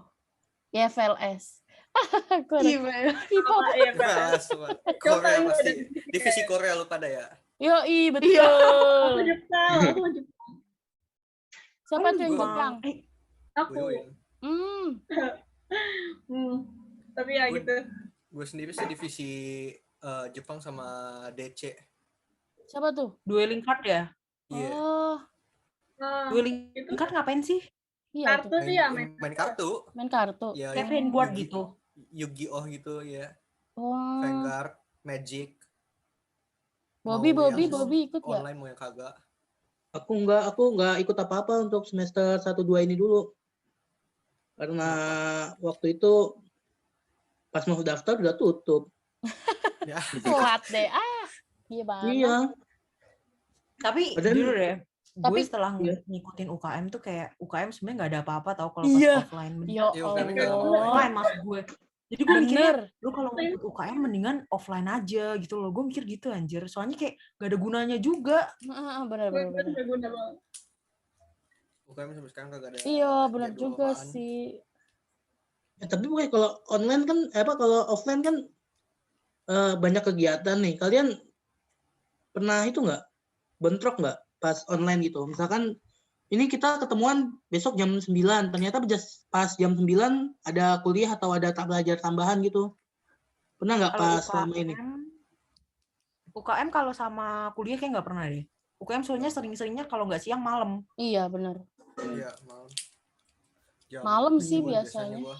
ya FLS. Gimana? K-pop. Iya, IVLS Korea pasti divisi Korea lu pada ya. Yoi, Aku betul. Jepang, aku Jepang. Siapa tuh yang Jepang. Jepang? Aku. Tapi ya Gue- gitu. Gue sendiri sih divisi Jepang sama DC. Siapa tuh? Dueling card ya? Iya. Oh, Dueling itu card ngapain sih? iya kartu tuh. sih ya, main Main kartu. Main kartu. Ya, Kayak yang Vanguard Yugi- gitu. Yu-Gi-Oh gitu ya. Wah. Vanguard, Magic. Bobby Mau yang ikut ya? online mau yang kagak. Aku nggak ikut apa-apa untuk semester 1-2 ini dulu. Karena waktu itu pas mau daftar udah tutup. Ya. Telat deh. Gimana? Iya. Tapi Padahal- jujur ya, gue Tapi- setelah Iya. ngikutin UKM tuh kayak UKM sebenarnya nggak ada apa-apa tau kalau Iya. pas offline. Ya Iya, UKM nggak ada Allah. Offline maksud gue. Jadi gue mikirnya, Bener. lu kalau ngikut UKM mendingan offline aja gitu loh. Gue mikir gitu anjir. Soalnya kayak gak ada gunanya juga. Bener. berguna banget. UKM sampai sekarang kagak ada. Iya, bener jadwal juga apaan. sih. Tapi pokoknya kalau online kan kalau offline kan banyak kegiatan nih. Kalian pernah itu nggak bentrok nggak pas online gitu? Misalkan ini kita ketemuan besok jam 9, ternyata pas jam 9 ada kuliah atau ada belajar tambahan gitu. Pernah nggak Kalau pas selama ini? UKM kalau sama kuliah kayak nggak pernah deh. UKM soalnya sering-seringnya kalau nggak siang malam. Iya, bener. Iya, malam. Malam sih 10 biasanya. gua.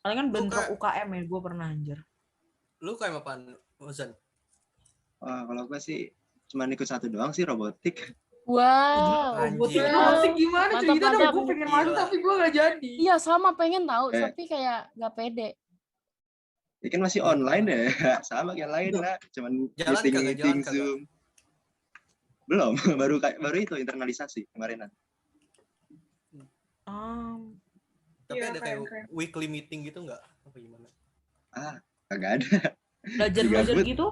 Palingan bentrok Kayak- UKM ya gue pernah anjir. Lu kayak apaan, Ozan? Wah, kalau gue sih cuma ikut satu doang sih, robotik. Wow. Anjir. Robotik gimana Mantap, cerita dong? mantap. Gue pengen Gila. masuk tapi gue nggak jadi. Iya, sama pengen tahu, Eh. tapi kayak nggak pede. Ya kan masih online ya, sama kayak lain lah. Cuman Jalan kagak, meeting jalan kagak. Zoom. Belum, baru itu internalisasi kemarin. Tapi Iya, ada kayak keren. weekly meeting gitu nggak? Apa gimana? Kagak ada. Belajar Gabut. gitu?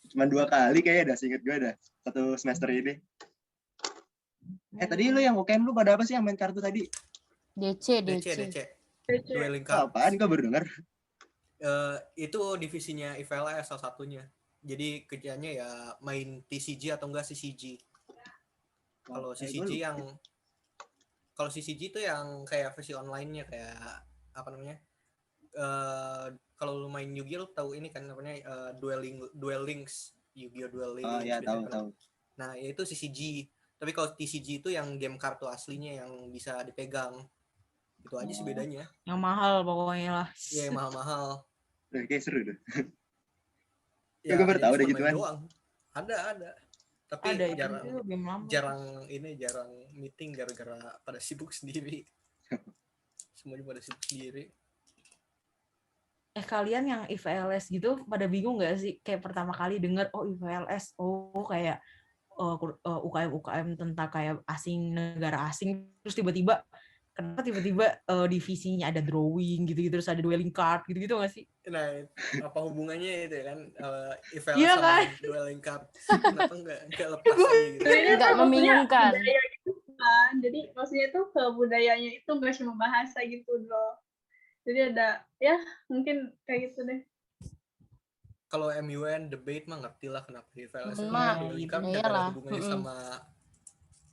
Cuman 2 kali kayaknya dah, seinget gue dah. Satu semester ini. Tadi lu yang UKM lu pada apa sih yang main kartu tadi? DC. DC. Dueling Oh, card. apaan? Gue baru denger. Itu divisinya IVLS salah satunya. Jadi kerjanya ya main TCG atau enggak CCG. Kalau CCG itu yang kayak versi online-nya kayak apa namanya? Kalau lu main Yu-Gi-Oh lu tahu ini kan namanya Duel Links, Yu-Gi-Oh Duel Links. Oh iya, tahu. Nah, itu CCG. Tapi kalau TCG itu yang game kartu aslinya yang bisa dipegang. Itu aja sih bedanya. Yang mahal pokoknya lah. Iya, yang mahal-mahal. Kayak seru deh. Ya, Gue baru tahu deh cuma main gituan. doang. Ada. Tapi Ada itu game lama. jarang meeting gara-gara pada sibuk sendiri. Semuanya pada sibuk sendiri. Kalian yang IVLS gitu pada bingung nggak sih? Kayak pertama kali denger IVLS, kayak UKM tentang kayak negara asing, terus tiba-tiba kenapa tiba-tiba divisinya ada drawing gitu-gitu, terus ada dueling card gitu-gitu nggak sih? Nah, apa hubungannya itu kan IVLS Iya sama kan? dueling card? Kenapa nggak lepas aja gitu? Nggak membingungkan. Budaya gitu kan. Jadi maksudnya tuh ke budayanya itu nggak cuma bahasa gitu loh. Jadi ada ya mungkin kayak gitu deh. Kalau MUN debate mah ngerti lah kenapa IVLS Mah, dueling card iyalah. nggak ada hubungannya sama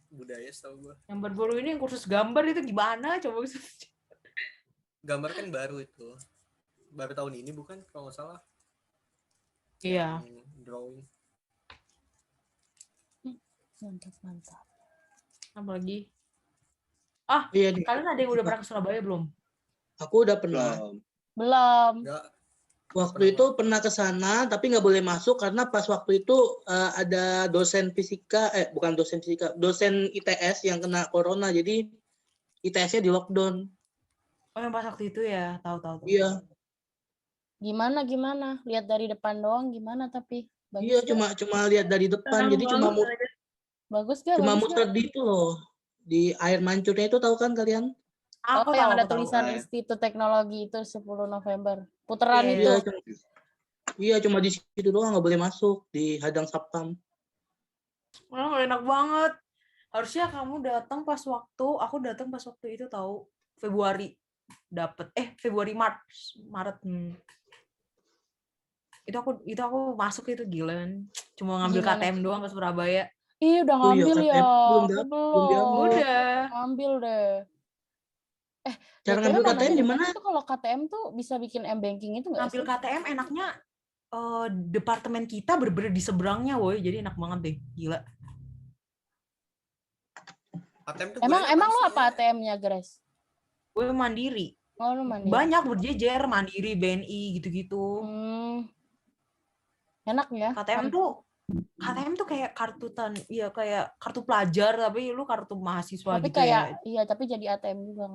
budaya, setahu gue. Yang baru-baru ini yang kursus gambar itu gimana? Coba Gambar kan baru itu. Baru tahun ini bukan kalau nggak salah. Iya. Yang drawing. Mantap. Apa lagi? Iya nih. Kalian ada yang udah pernah ke Surabaya belum? Aku udah pernah. Belum. Enggak. Waktu itu pernah ke sana tapi nggak boleh masuk karena pas waktu itu ada dosen ITS yang kena corona, jadi ITS-nya di lockdown. Oh, yang pas waktu itu ya, tahu. Iya. Gimana? Lihat dari depan doang gimana tapi? Bagus Iya, gak? cuma lihat dari depan, jadi cuma Bagus gak? cuma Bagus muter gak? di itu loh. Di air mancurnya itu tahu kan kalian? Oh, yang ada Aku tahu. tulisan Institut Teknologi itu 10 November. Puteran Iya, itu. Cuma di situ doang, nggak boleh masuk, di hadang satpam. Malah nggak enak banget. Harusnya kamu datang pas waktu, aku datang pas waktu itu tahu Februari dapet Februari Maret. Itu aku masuk itu gila. Cuma ngambil Gimana? KTM doang ke Surabaya. Ih, udah Oh iya, ngambil ya. KTM belum Aku belum belum. diambil. Udah. Ngambil deh. Cara BTW ngambil namanya KTM di mana? itu kalau KTM tuh bisa bikin m-banking itu nggak Ngambil sih? KTM enaknya departemen kita bener-bener di seberangnya, woy. Jadi enak banget deh. Gila. ATM tuh Emang gunanya lo sih, apa ATM-nya, Grace? Gue mandiri. Oh, lu mandiri. Banyak berjejer, Mandiri, BNI gitu-gitu. Enak ya? KTM tuh kayak kayak kartu pelajar, tapi lu kartu mahasiswa Tapi gitu ya. iya, tapi jadi ATM juga.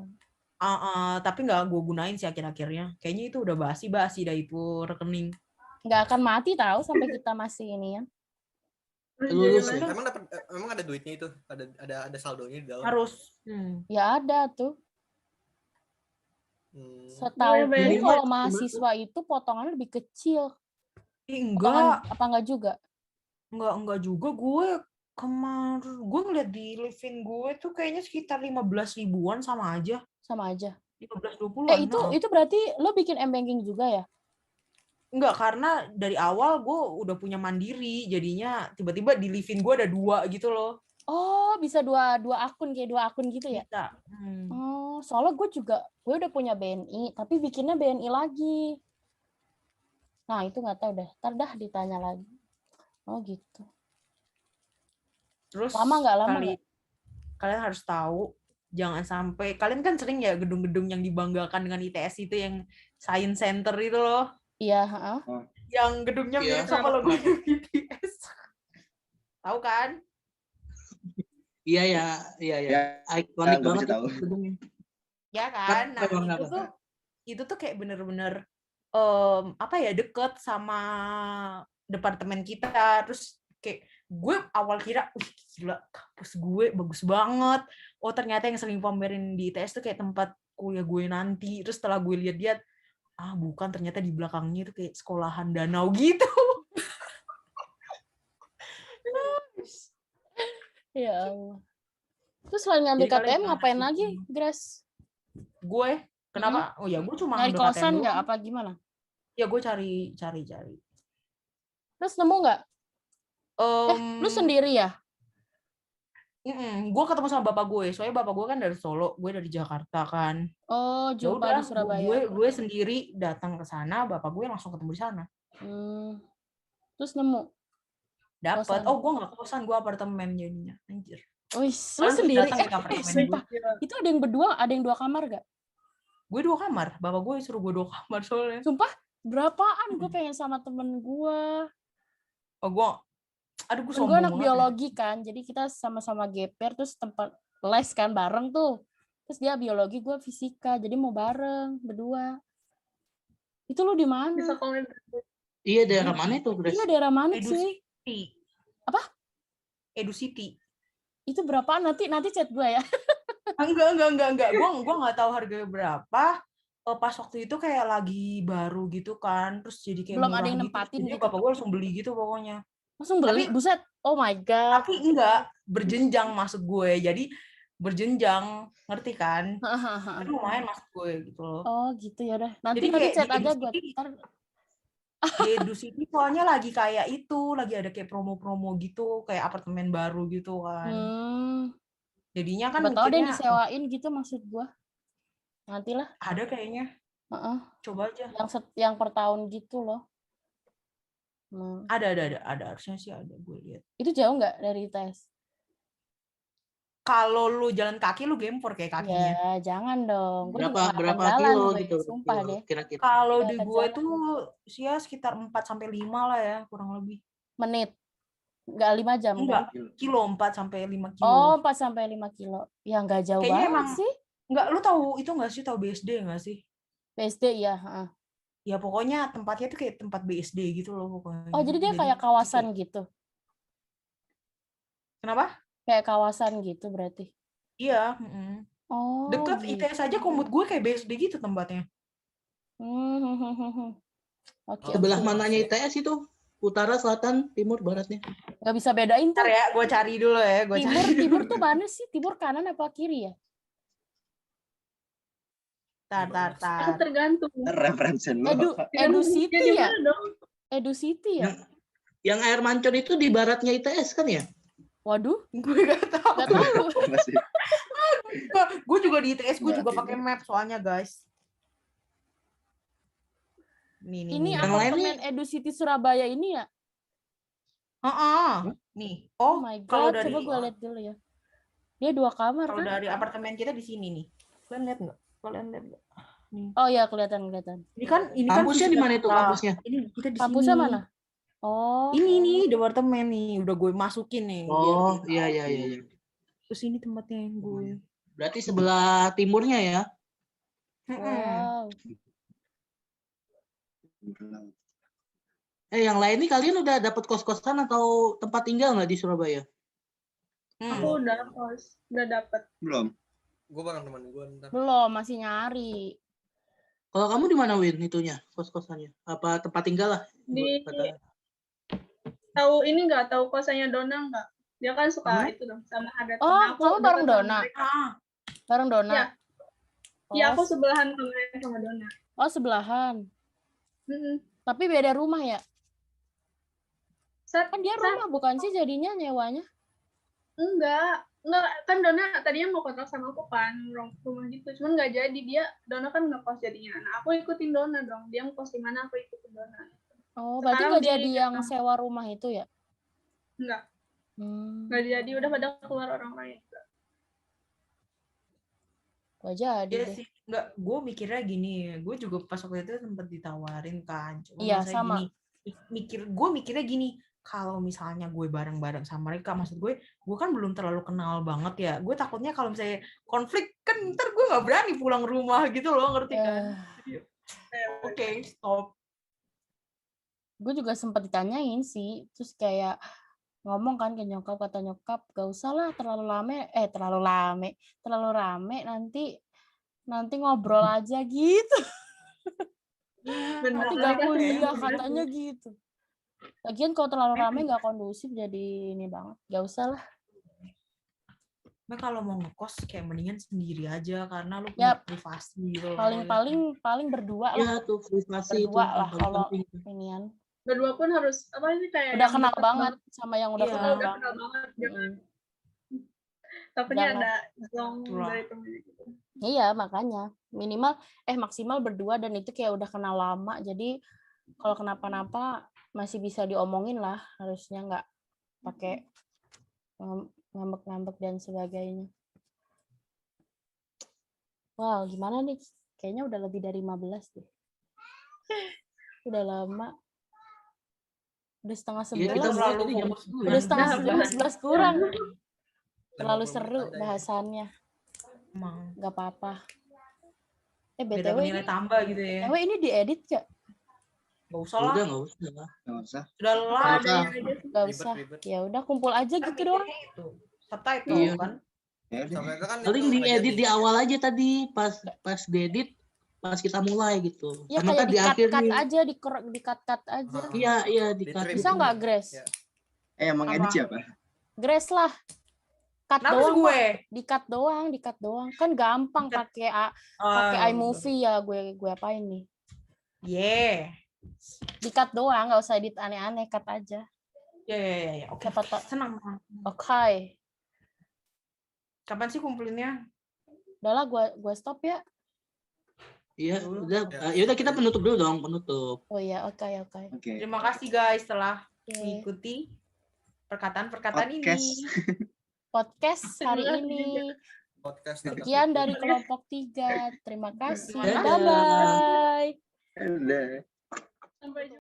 Tapi nggak gue gunain sih akhir-akhirnya. Kayaknya itu udah basi-basi dah itu rekening. Nggak akan mati tahu sampai kita masih ini ya. Lulus ya. Emang ada duitnya itu? Ada saldonya di dalam? Harus. Ya ada tuh. Boleh Setahu gue bayar kalau mahasiswa itu potongannya lebih kecil. Enggak. Apa enggak juga? Enggak juga. Gue ngeliat di living gue tuh kayaknya sekitar 15 ribuan sama aja. Sama aja. 15-20-an. Itu berarti lo bikin m-banking juga ya? Enggak, karena dari awal gue udah punya mandiri, jadinya tiba-tiba di living gue ada 2 gitu loh. Oh, bisa dua akun, kayak 2 akun gitu ya? Bisa. Oh, soalnya gue udah punya BNI, tapi bikinnya BNI lagi. Nah, itu nggak tahu deh. Ntar dah ditanya lagi. Oh, gitu. Terus lama nggak? Kalian harus tahu, jangan sampai, kalian kan sering ya gedung-gedung yang dibanggakan dengan ITS itu yang Science Center itu loh. Iya, Yang gedungnya mirip sama logo ITS. Tahu kan? Iya. Ikonik banget tahu. itu gedungnya. Ya kan? Nah, itu tuh kayak bener-bener deket sama departemen kita. Terus kayak gue awal kira, gila, kampus gue bagus banget. Oh, ternyata yang sering pamerin di ITS tuh kayak tempat kuliah gue nanti. Terus setelah gue lihat, bukan, ternyata di belakangnya itu kayak sekolahan danau gitu. Ya Allah. Terus selain ngambil KTM ngapain lagi, Grace? Gue kenapa? Oh ya, gue cuma nyari ngambil kosan KTM nggak apa gimana? Ya gue cari. Terus nemu nggak? Lu sendiri ya? Gue ketemu sama bapak gue, soalnya bapak gue kan dari Solo, gue dari Jakarta kan. Oh, jumpa di Surabaya. Gue sendiri datang ke sana, bapak gue langsung ketemu di sana. Terus nemu? Dapat. Oh, gue nggak kosan, gue apartemen jadinya. Anjir. Oh, lu sendiri? Sumpah. Itu ada yang berdua, ada yang 2 kamar gak? Gue 2 kamar. Bapak gue suruh gue 2 kamar soalnya. Sumpah? Berapaan? Gue pengen sama temen gue. Oh, gue gue anak biologi kan, jadi kita sama-sama GPR, terus tempat les kan bareng tuh. Terus dia biologi, gue fisika, jadi mau bareng berdua. Itu lu di mana? Bisa komen. Iya, daerah mana itu, Grace? Iya, daerah mana Edu sih? City. Apa? Edu City. Itu berapaan? Nanti chat gue ya. Enggak. Gue nggak tahu harganya berapa. Pas waktu itu kayak lagi baru gitu kan, terus jadi kayak belum murah ada yang gitu. nempatin Jadi gitu. bapak gue langsung beli gitu pokoknya. Langsung beli? Buset. Oh my God. Tapi enggak, berjenjang maksud gue. Jadi berjenjang, ngerti kan? Tapi lumayan maksud gue gitu loh. Oh gitu ya udah. Nanti chat aja gue. Di Edu City soalnya lagi kayak itu, lagi ada kayak promo-promo gitu, kayak apartemen baru gitu kan. Jadinya kan mikirnya. Betul ada yang disewain gitu maksud gue. Nantilah. Ada kayaknya. Coba aja. Yang per tahun gitu loh. Ada harusnya sih ada, gue lihat. Itu jauh nggak dari ITS? Kalau lu jalan kaki lu gempor kayak kakinya. Ya jangan dong. Berapa kilo gitu? Sumpah deh. Kira-kira. Kalau di gue tuh ya sekitar 4-5 lah ya kurang lebih. Menit? Nggak 5 jam? Enggak, kilo 4-5 kilo. Oh 4-5 kilo. Ya nggak jauh kayaknya banget emang, sih. Enggak, lu tahu itu nggak sih, tahu BSD nggak sih? BSD ya. Ya pokoknya tempatnya tuh kayak tempat BSD gitu loh pokoknya. Oh jadi dia kayak kawasan gitu? Kenapa? Kayak kawasan gitu berarti? Iya. Oh. Deket gitu. ITS aja komut gue kayak BSD gitu tempatnya. Oke. Sebelah mananya ITS itu? utara, selatan, timur, baratnya. Nggak bisa bedain tuh. Ntar ya, gue cari dulu ya. Timur tuh mana sih? Timur kanan apa kiri ya? Tar. Tergantung. Referensi lu. Edu City ya? Gimana dong? Edu City ya? Yang air mancur itu di baratnya ITS kan ya? Waduh, Gue gak tahu. nggak tahu. Masih. Gue juga di ITS, gue juga Nggak, pakai map soalnya guys. Nih. Ini Yang apartemen Edu City Surabaya ini ya? Nih. Oh Oh, my kalau god, dari coba gue lihat dulu ya. Dia 2 kamar kalau kan? dari apartemen kita di sini nih. Kalian lihat nggak? Nih. Oh ya, kelihatan. Ini kan Kampusnya di fisika mana itu kita. kampusnya? Ini kita di Kampusnya sini. mana? Oh. Ini nih departemen nih, udah gue masukin nih. Oh, biar dia iya. tahu. Terus ini tempatnya yang gue. Berarti sebelah timurnya ya? Wow. Yang lain nih kalian udah dapat kos-kosan atau tempat tinggal nggak di Surabaya? Aku udah kos, udah dapet. Belum. Gue bareng teman gue ntar. Belum, masih nyari. Kalau kamu di mana Win itunya kos-kosannya? Apa tempat tinggal lah? Di Kata- tahu ini nggak, tahu kosannya Dona nggak? Dia kan suka itu dong sama ada Oh, temen. kamu bareng deket sama Dona? mereka. Bareng Dona? Iya. Iya, Oh, aku sebelahan kemarin sama Dona. oh, sebelahan. Mm-mm. Tapi beda rumah ya? Sat, Kan dia rumah bukan sih jadinya nyewanya? enggak kan Dona tadinya mau kontrak sama aku kan rumah gitu, cuman nggak jadi. Dona kan ngekos jadinya. Nah, aku ikutin Dona dong, dia ngekos di mana aku ikutin Dona. Oh, berarti Sekarang nggak di- jadi yang sewa rumah itu ya? Enggak Hmm, jadi, udah pada keluar orang-orang itu. gak jadi Iya deh. sih, enggak, gue mikirnya gini, gue juga pas waktu itu sempat ditawarin kan, cuma Iya, maksudnya sama. gini, gue mikirnya gini, kalau misalnya gue bareng-bareng sama mereka, maksud gue kan belum terlalu kenal banget ya, gue takutnya kalau misalnya konflik, kan ntar gue nggak berani pulang rumah gitu loh, ngerti kan? Oke, stop. Gue juga sempat ditanyain sih, terus kayak ngomong kan ke nyokap, kata nyokap gak usah lah terlalu rame nanti ngobrol aja gitu. Bener. Nanti gak kuliah katanya gitu. Lagian kalau terlalu rame gak kondusif, jadi ini banget, gak usah lah. Nah, kalau mau ngekos kayak mendingan sendiri aja karena lu Ya, punya privasi gitu loh. paling berdua lah. Iya tuh privasi itu Berdua yang lah paling kalau penting. inian. Berdua pun harus apa ini kayak Udah yang kenal deket banget sama yang udah Iya. kenal udah banget. kenal banget. Mm. Takutnya Jangan. ada zong Itulah. dari temennya gitu. Iya, makanya maksimal berdua, dan itu kayak udah kenal lama, jadi kalau kenapa-napa masih bisa diomongin lah, harusnya nggak pakai ngambek-ngambek dan sebagainya. Wow, gimana nih? Kayaknya udah lebih dari 15 deh. Udah lama. Udah setengah Iya, kita 11. mulai tadi jam 10. Udah setengah Udah, 11 kurang. 50 Terlalu menit seru aja ya. bahasannya. Emang Nggak apa-apa. beda BTW nilai tambah gitu ya. ini diedit nggak? Gak usah lah, Udah nggak usah. Nggak usah. sudah lelah. Nggak Adanya usah. aja sih. Nggak usah. Ribet. Ya udah, kumpul aja Kan gitu doang. mikirnya itu subtitle Iya. kan. Ya udah. Sampai itu kan Paling itu nggak diedit jadi. di awal aja tadi pas diedit pas kita mulai gitu. Ya Sama kayak ntar di akhir di-cut-cut nih. aja, di-cut-cut aja. Ah. Iya di cut. Di-trim. Bisa nggak, Grace? Ya. Emang edit Apa? siapa? Grace lah. Cut Kenapa doang, gue? Di-cut doang. Kan gampang pakai iMovie ya, gue apain nih. Yeah. Di-cut doang, nggak usah edit aneh-aneh, cut aja. Ya. Oke. Siapa tahu. Senang. Oke. Kapan sih kumpulinnya? Udahlah, gue stop ya. Iya, udah. Ya. Ya udah kita penutup dulu dong, penutup. Oh iya, oke. Oke. Terima kasih guys telah Oke. mengikuti perkataan-perkataan Podcast. ini. Podcast hari Terima kasih ini. Podcast tetap Sekian itu. dari kelompok 3. Terima kasih. Dadah. Bye-bye. Udah. Sampai jumpa.